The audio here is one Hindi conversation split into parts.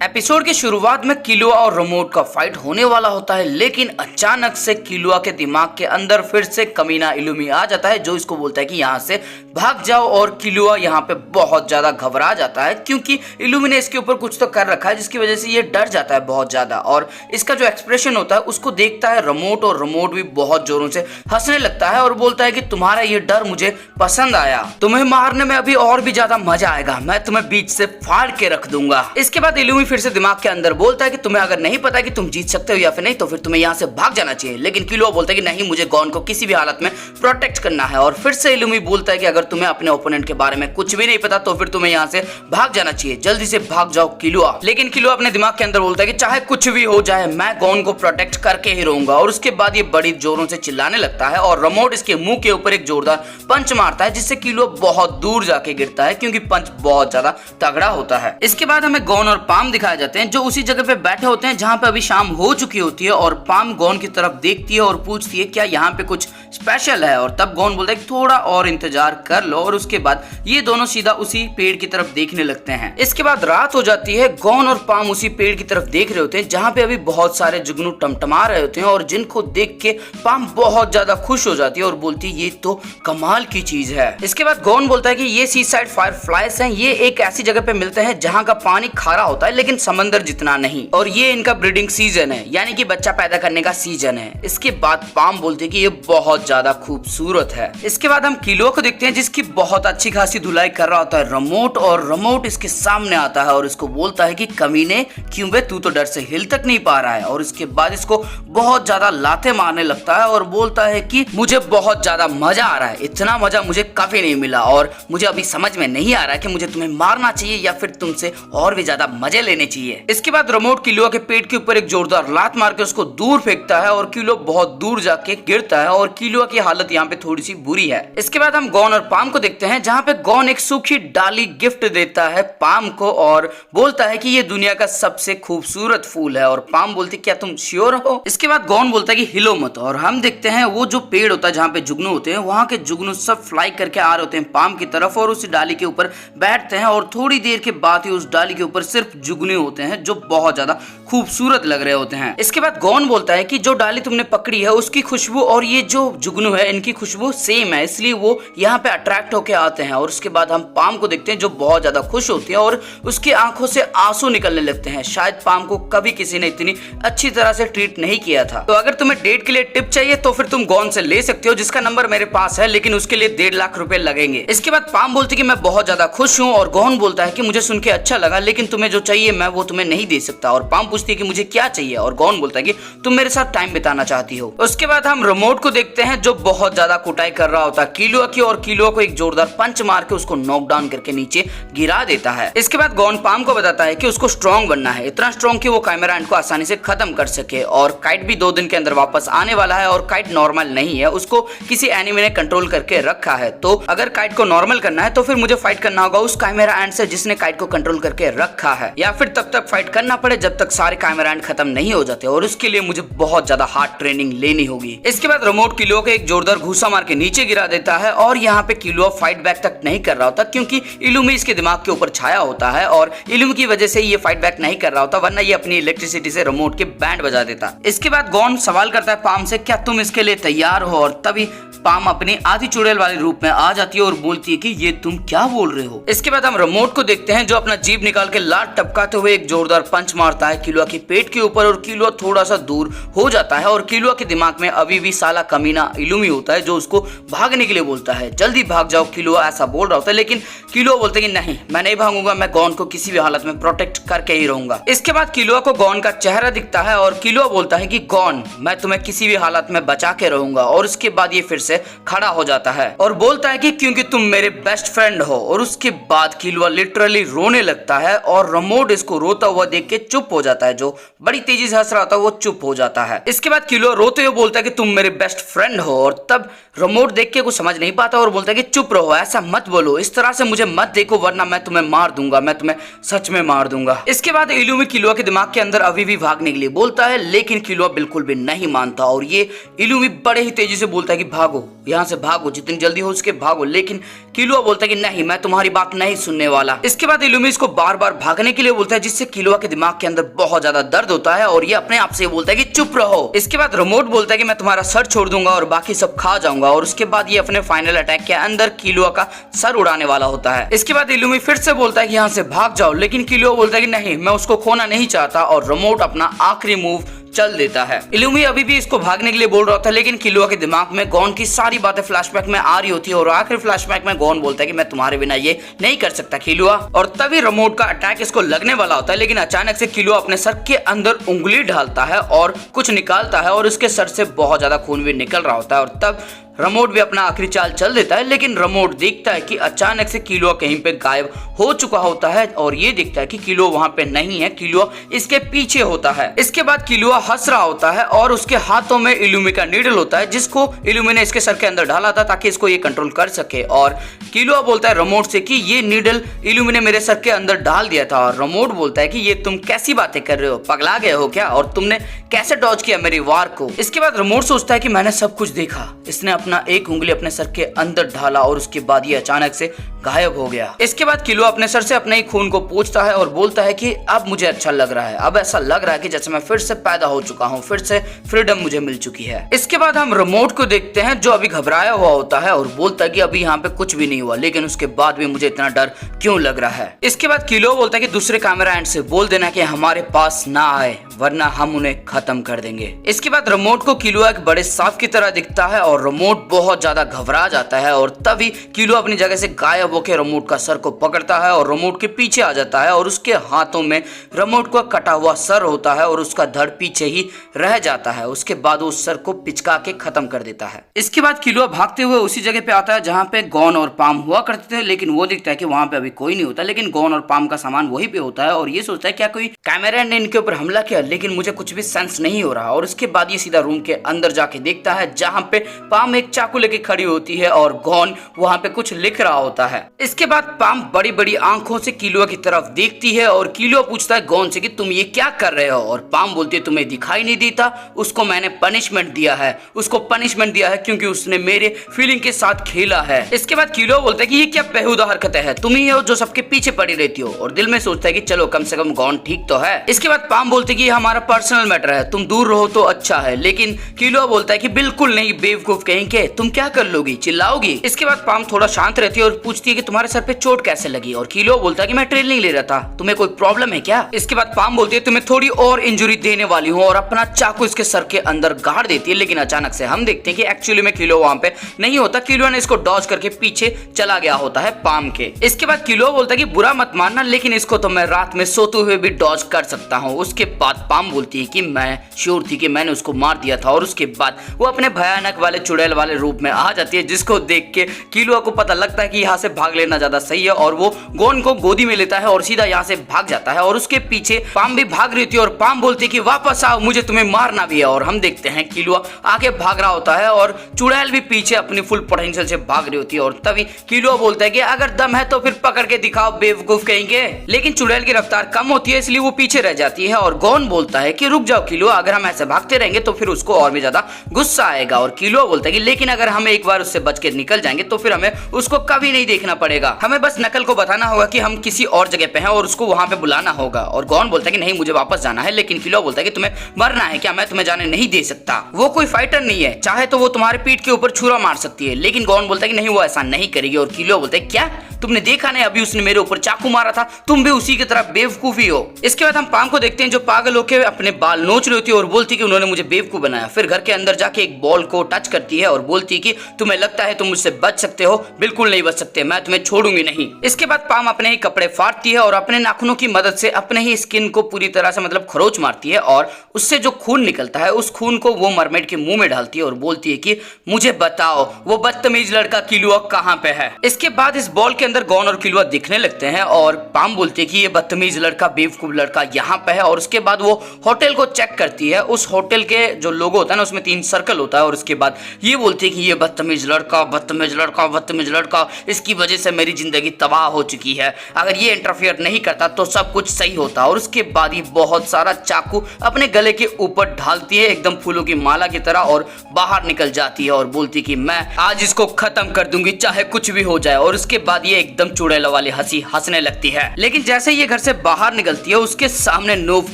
एपिसोड की शुरुआत में किलुआ और रिमोट का फाइट होने वाला होता है, लेकिन अचानक से किलुआ के दिमाग के अंदर फिर से कमीना इलुमी आ जाता है जो इसको बोलता है कि यहाँ से भाग जाओ। और किलुआ यहाँ पे बहुत ज्यादा घबरा जाता है क्योंकि इलुमी ने इसके ऊपर कुछ तो कर रखा है जिसकी वजह से ये डर जाता है बहुत ज्यादा। और इसका जो एक्सप्रेशन होता है उसको देखता है रिमोट, और रिमोट भी बहुत जोरों से हंसने लगता है और बोलता है कि तुम्हारा ये डर मुझे पसंद आया, तुम्हें मारने में अभी और भी ज्यादा मजा आएगा, मैं तुम्हें बीच से फाड़ के रख दूंगा। इसके बाद इलुमी फिर से दिमाग के अंदर बोलता है कि तुम्हें अगर नहीं पता कि तुम जीत सकते हो या फिर नहीं तो फिर तुम्हें यहाँ से भाग जाना चाहिए। लेकिन किलुआ बोलता है कि नहीं, मुझे गॉन को किसी भी हालत में प्रोटेक्ट करना है। और फिर से इलुमी बोलता है कि अगर तुम्हें अपने ओपोनेंट के बारे में कुछ भी नहीं पता तो फिर तुम्हें यहाँ से भाग जाना चाहिए, जल्दी से भाग जाओ किलुआ। लेकिन किलुआ अपने दिमाग के अंदर बोलता है कि चाहे कुछ भी हो जाए मैं गॉन को प्रोटेक्ट करके ही रहूंगा। और उसके बाद ये बड़ी जोरों से चिल्लाने लगता है और रिमोट इसके मुंह के ऊपर एक जोरदार पंच मारता है जिससे किलुआ बहुत दूर जाके गिरता है क्योंकि पंच बहुत ज्यादा तगड़ा होता है। इसके बाद हमें गॉन और पाम दिखाए जाते हैं जो उसी जगह पे बैठे होते हैं जहां पे अभी शाम हो चुकी होती है। और पाम गॉन की तरफ देखती है और पूछती है क्या यहाँ पे कुछ स्पेशल है। और तब गॉन बोलता है कि थोड़ा और इंतजार कर लो। और उसके बाद ये दोनों सीधा उसी पेड़ की तरफ देखने लगते हैं। इसके बाद रात हो जाती है। गॉन और पाम उसी पेड़ की तरफ देख रहे होते हैं जहां पे अभी बहुत सारे जुगनू टमटमा रहे होते हैं और जिनको देख के पाम बहुत ज्यादा खुश हो जाती है और बोलती है ये तो कमाल की चीज है। इसके बाद गॉन बोलता है कि ये सी साइड फायर फ्लाइज हैं, ये एक ऐसी जगह पे मिलते हैं जहां का पानी खारा होता है लेकिन समंदर जितना नहीं, और ये इनका ब्रीडिंग सीजन है, यानी कि बच्चा पैदा करने का सीजन है। इसके बाद पाम बोलते हैं कि ये बहुत ज्यादा खूबसूरत है। इसके बाद हम किलुआ को देखते हैं जिसकी बहुत अच्छी खासी धुलाई कर रहा होता है रिमोट, और रिमोट इसके सामने आता है और इसको बोलता है कि कमीने क्यों बे, तू तो डर से हिल तक नहीं पा रहा है। और इसके बाद इसको बहुत ज्यादा लाते मारने लगता है और बोलता है कि मुझे बहुत ज्यादा मजा आ रहा है, इतना मजा मुझे कभी नहीं मिला और मुझे अभी समझ में नहीं आ रहा है कि मुझे तुम्हें मारना चाहिए या फिर तुमसे और भी ज्यादा मजे लेने चाहिए। इसके बाद रिमोट किलुआ के पेट के ऊपर एक जोरदार लात मार के उसको दूर फेंकता है और किलुआ बहुत दूर जाके गिरता है और किलुआ की हालत यहाँ पे थोड़ी सी बुरी है। इसके बाद हम गॉन और पाम को देखते हैं जहाँ पे गॉन एक सूखी डाली गिफ्ट देता है पाम को और बोलता है कि ये दुनिया का सबसे खूबसूरत फूल है। और पाम बोलती क्या तुम श्योर हो। इसके बाद गॉन बोलता है कि हिलो मत। और हम देखते हैं वो जो पेड़ होता है जहाँ पे जुगनू होते हैं वहां के जुगनू सब फ्लाई करके आ रहे होते हैं पाम की तरफ और उस डाली के ऊपर बैठते हैं। और थोड़ी देर के बाद ही उस डाली के ऊपर सिर्फ जुगनू होते हैं जो बहुत ज्यादा खूबसूरत लग रहे होते हैं। इसके बाद गॉन बोलता है कि जो डाली तुमने पकड़ी है उसकी खुशबू और ये जो जुगनू है इनकी खुशबू सेम है, इसलिए वो यहाँ पे अट्रैक्ट होके आते हैं। और उसके बाद हम पाम को देखते हैं जो बहुत ज्यादा खुश होती है और उसकी आंखों से आंसू निकलने लगते हैं। शायद पाम को कभी किसी ने इतनी अच्छी तरह से ट्रीट नहीं किया था। तो अगर तुम्हें डेट के लिए टिप चाहिए तो फिर तुम गॉन से ले सकते हो जिसका नंबर मेरे पास है, लेकिन उसके लिए 1.5 लाख रुपए लगेंगे। इसके बाद पाम बोलती कि मैं बहुत ज्यादा खुश हूँ और गॉन बोलता है कि मुझे सुन के अच्छा लगा लेकिन तुम्हें जो चाहिए मैं वो तुम्हें नहीं दे सकता। और पाम पूछती है कि मुझे क्या चाहिए और गॉन बोलता है कि तुम मेरे साथ टाइम बिताना चाहती हो। उसके बाद हम रिमोट को देखते हैं जो बहुत ज्यादा कुटाई कर रहा होता है किलुआ की और किलुआ को एक जोरदार पंच मार के उसको नॉक डाउन करके नीचे गिरा देता है। इसके बाद गॉन पाम को बताता है कि उसको स्ट्रॉन्ग बनना है, इतना स्ट्रॉन्ग कि वो काइमेरा एंट को आसानी से खत्म कर सके। और काइट भी 2 दिन के अंदर वापस आने वाला है और काइट नॉर्मल नहीं है, उसको किसी एनिमे ने कंट्रोल करके रखा है। तो अगर काइट को नॉर्मल करना है तो फिर मुझे फाइट करना होगा उस काइमेरा एंट से जिसने काइट को कंट्रोल करके रखा है, या फिर तब तक फाइट करना पड़े जब तक सारे काइमेरा एंट खत्म नहीं हो जाते और उसके लिए मुझे बहुत ज्यादा हार्ड ट्रेनिंग लेनी होगी। इसके बाद रिमोट किलुआ को एक जोरदार घूसा मार के नीचे गिरा देता है और यहाँ पे किलुआ फाइट बैक तक नहीं कर रहा होता क्योंकि इलुमी इसके दिमाग के ऊपर छाया होता है और इलुमी की वजह से ये फाइट बैक नहीं कर रहा होता, वरना ये अपनी इलेक्ट्रिसिटी से रिमोट के बैंड बजा देता। इसके बाद गॉन सवाल करता है पाम से क्या तुम इसके लिए तैयार हो। और तभी पाम अपनी आधी चुड़ैल वाले रूप में आ जाती है और बोलती है कि ये तुम क्या बोल रहे हो। इसके बाद हम रिमोट को देखते हैं जो अपना जीभ निकाल के लात टपकाते हुए एक जोरदार पंच मारता है किलुआ के पेट के ऊपर और किलुआ थोड़ा सा दूर हो जाता है। और किलुआ के दिमाग में अभी भी साला कमीना इलुमी होता है जो उसको भागने के लिए बोलता है, जल्दी भाग जाओ किलुआ, ऐसा बोल रहा होता है। लेकिन किलुआ बोलते हैं कि नहीं, मैं नहीं भागूंगा, मैं गॉन को किसी भी हालत में प्रोटेक्ट करके ही रहूंगा। इसके बाद किलुआ को गॉन का चेहरा दिखता है और किलुआ बोलता है कि गॉन, मैं तुम्हें किसी भी हालत में बचा के रहूंगा। और उसके बाद ये फिर से खड़ा हो जाता है और बोलता है कि क्योंकि तुम मेरे बेस्ट फ्रेंड हो। और उसके बाद किलुआ लिटरली रोने लगता है और रिमोट इसको रोता हुआ देख के चुप हो जाता है, जो बड़ी तेजी से हंस रहा था वो चुप हो जाता है। इसके बाद किलुआ रोते हुए बोलता है कि तुम मेरे बेस्ट फ्रेंड स्टन्ड हो। और तब रिमोट देख के कुछ समझ नहीं पाता और बोलता है कि चुप रहो, ऐसा मत बोलो, इस तरह से मुझे मत देखो वरना मैं तुम्हें मार दूंगा, मैं तुम्हें सच में मार दूंगा। इसके बाद इलुमी किलुआ के दिमाग के अंदर अभी भी भागने के लिए बोलता है, लेकिन किलुआ बिल्कुल भी नहीं मानता और ये इलुमी बड़े ही तेजी से बोलता है कि भागो, यहाँ से भागो, जितनी जल्दी हो उसके भागो। लेकिन किलुआ बोलता है कि नहीं, मैं तुम्हारी बात नहीं सुनने वाला। इसके बाद इलुमी इसको बार बार भागने के लिए बोलता है, जिससे किलुआ के दिमाग के अंदर बहुत ज्यादा दर्द होता है और ये अपने आप से बोलता है कि चुप रहो। इसके बाद रिमोट बोलता है कि मैं तुम्हारा सर छोड़ दूंगा और बाकी सब खा जाऊंगा। और उसके बाद ये अपने फाइनल अटैक के अंदर किलुआ का सर उड़ाने वाला होता है। इसके बाद इलुमी फिर से बोलता है कि यहाँ से भाग जाओ, लेकिन किलुआ बोलता है कि नहीं, मैं उसको खोना नहीं चाहता और रिमोट अपना आखिरी मूव चल देता है। इलुमी अभी भी इसको भागने के लिए बोल रहा था, लेकिन किलुआ के दिमाग में गॉन की सारी बातें फ्लैशबैक में आ रही होती है और आखिरी फ्लैशबैक में गॉन बोलता है कि मैं तुम्हारे बिना ये नहीं कर सकता किलुआ। और तभी रिमोट का अटैक इसको लगने वाला होता है, लेकिन अचानक से किलुआ अपने सर के अंदर उंगली डालता है और कुछ निकालता है और उसके सर से बहुत ज्यादा खून भी निकल रहा होता है। और तब रिमोट भी अपना आखिरी चाल चल देता है, लेकिन रिमोट देखता है कि अचानक से किलुआ कहीं पे गायब हो चुका होता है और ये देखता है कि किलुआ वहां पे नहीं है, किलुआ इसके पीछे होता है। इसके बाद किलुआ हंस रहा होता है और उसके हाथों में इलुमी का नीडल होता है, जिसको इलुमी ने इसके सर के अंदर डाला था ताकि इसको ये कंट्रोल कर सके। और किलुआ बोलता है रिमोट से कि ये नीडल इलुमी ने मेरे सर के अंदर डाल दिया था। और रिमोट बोलता है कि ये तुम कैसी बातें कर रहे हो, पगला गए हो क्या, और तुमने कैसे डॉज किया मेरी वार को। इसके बाद रिमोट सोचता है कि मैंने सब कुछ देखा, इसने अपना एक उंगली अपने सर के अंदर ढाला और उसके बाद ये अचानक से गायब हो गया। इसके बाद किलुआ अपने सर से अपने ही खून को पोंछता है और बोलता है कि अब मुझे अच्छा लग रहा है, अब ऐसा लग रहा है कि जैसे मैं फिर से पैदा हो चुका हूँ, फिर से फ्रीडम मुझे मिल चुकी है। इसके बाद हम रिमोट को देखते हैं जो अभी घबराया हुआ होता है और बोलता है कि अभी यहाँ पे कुछ भी नहीं हुआ, लेकिन उसके बाद भी मुझे इतना डर क्यों लग रहा है। इसके बाद किलुआ बोलता है कि दूसरे कैमरा एंड से बोल देना कि हमारे पास ना आए वरना हम उन्हें खत्म कर देंगे। इसके बाद रिमोट को किलुआ एक बड़े सांप की तरह दिखता है और रिमोट बहुत ज्यादा घबरा जाता है। और तभी किलुआ अपनी जगह से गायब होकर रिमोट का सर को पकड़ता है और रिमोट के पीछे आ जाता है और उसके हाथों में रिमोट का कटा हुआ सर होता है और उसका धड़ पीछे ही रह जाता है। उसके बाद वो उस सर को पिचका के खत्म कर देता है। इसके बाद किलुआ भागते हुए उसी जगह पे आता है जहाँ पे गॉन और पाम हुआ करते थे, लेकिन वो देखता है कि वहां पे अभी कोई नहीं होता, लेकिन गॉन और पाम का सामान वहीं पे होता है और ये सोचता है क्या कोई कैमरा ने इनके ऊपर हमला किया, लेकिन मुझे कुछ भी सेंस नहीं हो रहा। और उसके बाद ये सीधा रूम के अंदर जाके देखता है जहाँ पे पाम एक चाकू लेके खड़ी होती है और गॉन वहां पे कुछ लिख रहा होता है। इसके बाद पाम बड़ी बड़ी आंखों से किलुआ की तरफ देखती है और किलुआ पूछता है गॉन से कि तुम ये क्या कर रहे हो। और पाम बोलती है तुम्हें दिखाई नहीं देता, उसको मैंने पनिशमेंट दिया है, उसको पनिशमेंट दिया है क्योंकि उसने मेरे फीलिंग के साथ खेला है। इसके बाद किलुआ बोलता है कि ये क्या बेहुदा हरकतें है, तुम ही हो जो सबके पीछे पड़ी रहती हो। और दिल में सोचता है कि चलो कम से कम गॉन ठीक तो है। इसके बाद पाम बोलती है कि ये हमारा पर्सनल मैटर है, तुम दूर रहो तो अच्छा है। लेकिन किलुआ बोलता है कि बिल्कुल नहीं, बेवकूफ कहीं के, तुम क्या कर लोगी, चिल्लाओगी। इसके बाद पाम थोड़ा शांत रहती है और पूछती है कि तुम्हारे सर पे चोट कैसे लगी। और किलुआ बोलता है कि मैं ट्रेनिंग ले रहा था, तुम्हें कोई प्रॉब्लम है क्या। इसके बाद पाम बोलती है तुम्हें थोड़ी और इंजरी देने वाली हूँ और अपना चाकू इसके सर के अंदर गाड़ देती है। लेकिन अचानक से हम देखते हैं कि एक्चुअली में किलुआ वहां पे नहीं होता, किलुआ ने इसको डॉज करके पीछे चला गया होता है पाम के। इसके बाद किलुआ बोलता है कि बुरा मत मानना, लेकिन इसको तो मैं रात में सोते हुए भी डॉज कर सकता हूँ। उसके बाद पाम बोलती है कि मैं श्योर थी कि मैंने उसको मार दिया था। और उसके बाद वो अपने भयानक वाले चुड़ैल वाले रूप में आ जाती है, जिसको देख के किलुआ को पता लगता है कि यहाँ से भाग लेना ज्यादा सही है और वो गॉन को गोदी में लेता है और सीधा यहाँ से भाग जाता है। और उसके पीछे पाम भी भाग रही थी और पाम बोलती है कि वापस आओ, मुझे तुम्हें मारना भी है। और हम देखते हैं किलुआ आगे भाग रहा होता है और चुड़ैल भी पीछे अपनी फुल पोटेंशियल से भाग रही होती है। और तभी किलुआ बोलता है कि अगर दम है तो फिर पकड़ के दिखाओ बेवकूफ कहेंगे। लेकिन चुड़ैल की रफ्तार कम होती है, इसलिए वो पीछे रह जाती है। और गॉन बोलता है कि रुक जाओ किलुआ, अगर हम ऐसे भागते रहेंगे तो फिर उसको और भी ज्यादा गुस्सा आएगा। और किलुआ बोलता है कि लेकिन अगर हम एक बार उससे बच के निकल जाएंगे तो फिर हमें उसको कभी नहीं देखना पड़ेगा, हमें बस नकल को बताना होगा कि हम किसी और जगह पे हैं और उसको वहां पे बुलाना होगा। और गॉन बोलता है कि नहीं, मुझे वापस जाना है। लेकिन किलुआ बोलता है कि तुम्हें मरना है क्या, मैं तुम्हें जाने नहीं दे सकता। वो कोई फाइटर नहीं है, चाहे तो वो तुम्हारे पीठ के ऊपर छुरा मार सकती है। लेकिन गॉन बोलता है कि नहीं, वो ऐसा नहीं करेगी। और किलुआ बोलता है क्या तुमने देखा नहीं, अभी उसने मेरे ऊपर चाकू मारा था, तुम भी उसी की तरह बेवकूफी हो। इसके बाद हम पाम को देखते हैं जो पागल होकर अपने बाल नोच रही होती है और बोलती है कि उन्होंने मुझे बेवकूफ बनाया। फिर घर के अंदर जाके एक बॉल को टच करती है और बोलती है कि तुम्हें लगता है तुम मुझसे बच सकते हो, बिल्कुल नहीं बच सकते, मैं तुम्हें छोड़ूंगी नहीं। इसके बाद पाम अपने ही कपड़े फाड़ती है और अपने नाखूनों की मदद से अपने ही स्किन को पूरी तरह से मतलब खरोच मारती है और उससे जो खून निकलता है उस खून को वो मरमेड के मुंह में डालती है और बोलती है कि मुझे बताओ वो बदतमीज लड़का किलुआ कहाँ पे है। इसके बाद इस बॉल के अंदर गॉन और किलुआ दिखने लगते हैं और पाम बोलती है कि ये बदतमीज लड़का, बेवकूफ लड़का यहाँ पे है। और उसके बाद वो होटल को चेक करती है। उस होटल के जो लोगो होता है ना, उसमें 3 सर्कल होता है। और उसके बाद ये बोलती है कि ये बदतमीज लड़का, बदतमीज लड़का, बदतमीज लड़का, इसकी वजह से मेरी जिंदगी तबाह हो चुकी है। अगर ये इंटरफियर नहीं करता तो सब कुछ सही होता। और उसके बाद ये बहुत सारा चाकू अपने गले के ऊपर ढालती है एकदम फूलों की माला की तरह और बाहर निकल जाती है और बोलती कि मैं आज इसको खत्म कर दूंगी चाहे कुछ भी हो जाए। और उसके बाद ये एकदम चुड़ैल वाली हंसी हंसने लगती है। लेकिन जैसे ये घर से बाहर निकलती है उसके सामने नोब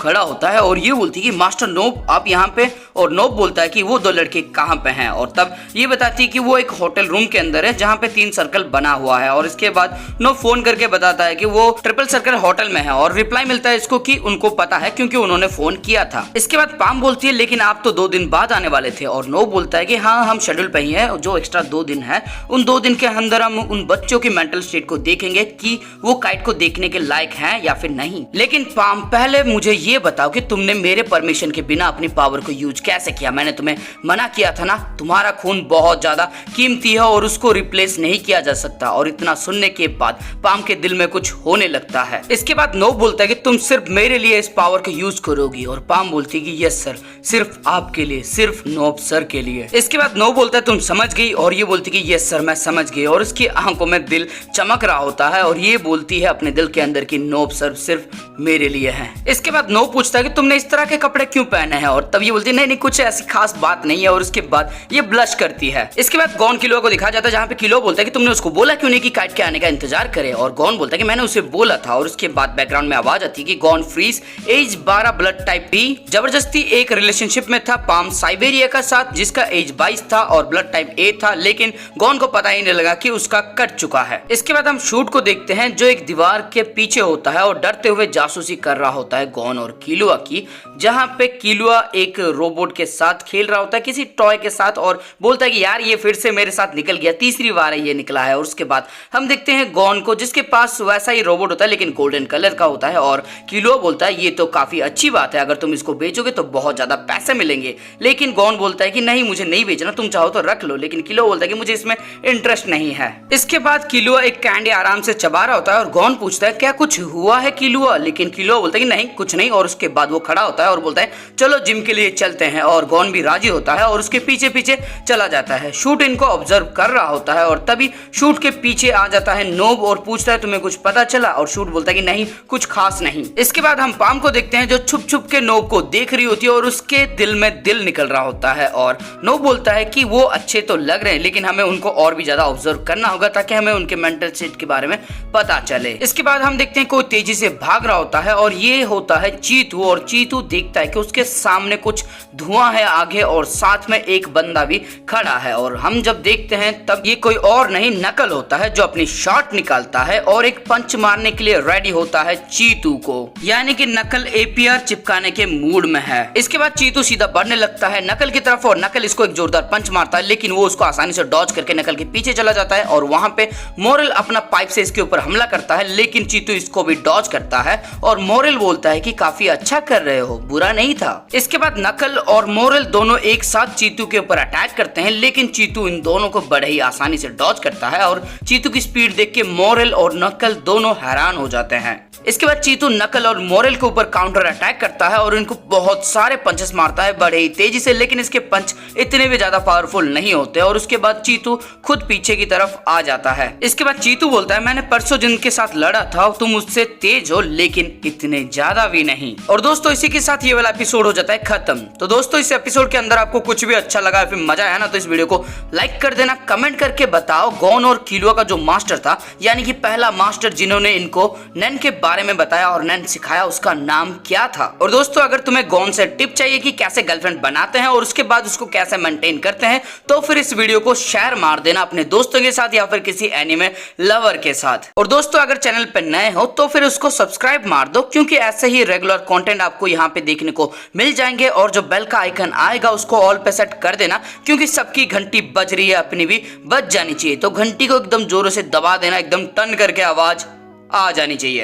खड़ा होता है और ये बोलती है कि मास्टर नोब आप यहाँ पे। और नोब बोलता है कि वो 2 लड़के कहाँ पे हैं। और तब ये बताती है कि वो एक होटल रूम के अंदर है जहाँ पे 3 सर्कल बना हुआ है। और इसके बाद नोब फोन करके बताता है कि वो ट्रिपल सर्कल होटल में है। और रिप्लाई मिलता है इसको कि उनको पता है क्योंकि उन्होंने फोन किया था। इसके बाद पाम बोलती है लेकिन आप तो 2 दिन बाद आने वाले थे। और नोब बोलता है कि हाँ हम शेड्यूल पे ही है, जो एक्स्ट्रा 2 दिन है उन 2 दिन के अंदर हम उन बच्चों की मेंटल स्टेट को देखेंगे कि वो काइट को देखने के लायक हैं या फिर नहीं। लेकिन पाम पहले मुझे ये बताओ कि तुमने मेरे परमिशन के बिना अपनी पावर को यूज कैसे किया। मैंने तुम्हें मना किया था ना, तुम्हारा खून बहुत ज्यादा कीमती है और उसको रिप्लेस नहीं किया जा सकता। और इतना सुनने के बाद पाम के दिल में कुछ होने लगता है। इसके बाद नोब बोलता है कि तुम सिर्फ मेरे लिए इस पावर को यूज करोगी। और पाम बोलती है कि यस सर, सिर्फ आपके लिए, सिर्फ नोब सर के लिए। इसके बाद नोब बोलता है तुम समझ गई। और ये बोलती कि यस सर मैं समझ गई। और उसकी आंखों में दिल चमक रहा होता है और ये बोलती है अपने दिल के अंदर कि नोब सर सिर्फ मेरे लिए है। इसके बाद नोब पूछता है कि तुमने इस तरह के कपड़े क्यों पहने हैं। और तब ये बोलती है नहीं नहीं कुछ ऐसी खास बात नहीं है। और उसके बाद ये ब्लश करती है। इसके बाद गॉन किलुआ को दिखाया जाता है जहाँ पे किलुआ बोलता है कि तुमने उसको बोला क्यों नहीं कि काइट के आने का इंतजार करे। और गॉन बोलता है कि मैंने उसे बोला था। और उसके बाद बैकग्राउंड में आवाज आती है कि gone freeze age 12 blood type B जबरदस्ती एक रिलेशनशिप में था पाम साइबेरिया का साथ जिसका एज 22 था और ब्लड टाइप ए था। लेकिन गॉन को पता ही नहीं लगा कि उसका कट चुका है। इसके बाद हम शूट को देखते हैं जो एक दीवार के पीछे होता है और डरते हुए जासूसी कर रहा होता है गॉन और किलुआ की, जहाँ पे किलुआ एक रोबोट के साथ खेल रहा होता है किसी टॉय के साथ और बोलता है कि यार ये फिर से मेरे साथ निकल गया, 3री बार है ये निकला है। और उसके बाद हम देखते हैं गॉन को जिसके पास वैसा ही रोबोट होता है लेकिन गोल्डन कलर का होता है। और किलुआ बोलता है ये तो काफी अच्छी बात है, अगर तुम इसको बेचोगे तो बहुत ज्यादा पैसे मिलेंगे। लेकिन गॉन बोलता है कि नहीं मुझे नहीं बेचना, तुम चाहो तो रख लो। लेकिन किलुआ बोलता है कि मुझे इसमें इंटरेस्ट नहीं है। इसके बाद किलुआ एक कैंडी आराम से चबा रहा होता है और गॉन पूछता है क्या कुछ हुआ है किलुआ। लेकिन किलुआ बोलता है कि नहीं कुछ नहीं। और उसके बाद वो खड़ा होता है और बोलता है चलो जिम के लिए चलते हैं। और गॉन भी राजी होता है और उसके पीछे पीछे चला जाता है। शूट इनको ऑब्जर्व कर रहा होता है और तभी शूट के पीछे आ जाता है नोब और पूछता है तुम्हें कुछ पता चला। और शूट बोलता है कि नहीं कुछ खास नहीं। इसके बाद हम पाम को देखते हैं जो छुप छुप के नोब को देख रही होती है और उसके दिल में दिल निकल रहा होता है। और नोब बोलता है कि वो अच्छे तो लग रहे हैं लेकिन हमें उनको और भी ज्यादा ऑब्जर्व करना होगा ताकि हमें उनके मेंटल स्टेट के बारे में पता चले। इसके बाद हम देखते हैं कोई तेजी से भाग रहा होता है और ये होता है चीतू। और चीतू देखता है कि उसके सामने कुछ धुआं है आगे और साथ में एक बंदा भी खड़ा है। और हम जब देखते हैं तब ये कोई और नहीं नकल होता है जो अपनी शॉट निकालता है और एक पंच मारने के लिए रेडी होता है चीतू को, यानी कि नकल एपीआर चिपकाने के मूड में है। इसके बाद चीतू सीधा बढ़ने लगता है नकल की तरफ और नकल इसको एक जोरदार पंच मारता है लेकिन वो उसको आसानी से डॉज करके नकल के पीछे चला जाता है। और वहां पे मोरल अपना पाइप से इसके ऊपर हमला करता है लेकिन चीतू इसको भी डॉज करता है और मोरल बोलता है कि काफी अच्छा कर रहे हो, बुरा नहीं था। इसके बाद नकल और मोरल दोनों एक साथ चीतू के ऊपर अटैक करते हैं लेकिन चीतू इन दोनों को बड़े ही आसानी से डॉज करता है। और चीतू की स्पीड देख के मोरल और नकल दोनों हैरान हो जाते हैं। इसके बाद चीतू नकल और मोरल के ऊपर काउंटर अटैक करता है और इनको बहुत सारे पंचेस मारता है बड़े ही तेजी से, लेकिन इसके पंच इतने भी ज्यादा पावरफुल नहीं होते। और उसके बाद चीतू खुद पीछे की तरफ आ जाता है। इसके बाद चीतू बोलता है मैंने परसों जिनके साथ लड़ा था तुम उससे तेज हो लेकिन इतने ज्यादा भी नहीं। और दोस्तों इसी के साथ ये वाला एपिसोड हो जाता है खत्म। तो दोस्तों इस एपिसोड के अंदर आपको कुछ भी अच्छा लगा फिर मजा आया ना तो इस वीडियो को लाइक कर देना, कमेंट करके बताओ गॉन और किलुआ का जो मास्टर था यानी कि पहला मास्टर जिन्होंने इनको नैन के बारे में बताया और नैन सिखाया उसका नाम क्या था। और दोस्तों अगर तुम्हें गॉन से टिप चाहिए कि कैसे गर्लफ्रेंड बनाते हैं और उसके बाद उसको कैसे मेंटेन करते हैं तो फिर इस वीडियो को शेयर मार देना अपने दोस्तों के साथ या फिर किसी एनिमे लवर के साथ। और दोस्तों अगर चैनल पर नए हो तो फिर उसको सब्सक्राइब मार दो क्योंकि ऐसे ही रेगुलर कंटेंट आपको यहाँ पे देखने को मिल जाएंगे। और जो बेल का आइकन आएगा उसको ऑल पे सेट कर देना क्योंकि सबकी घंटी बज रही है, अपनी भी बज जानी चाहिए। तो घंटी को एकदम जोरों से दबा देना, एकदम टन करके आवाज आ जानी चाहिए।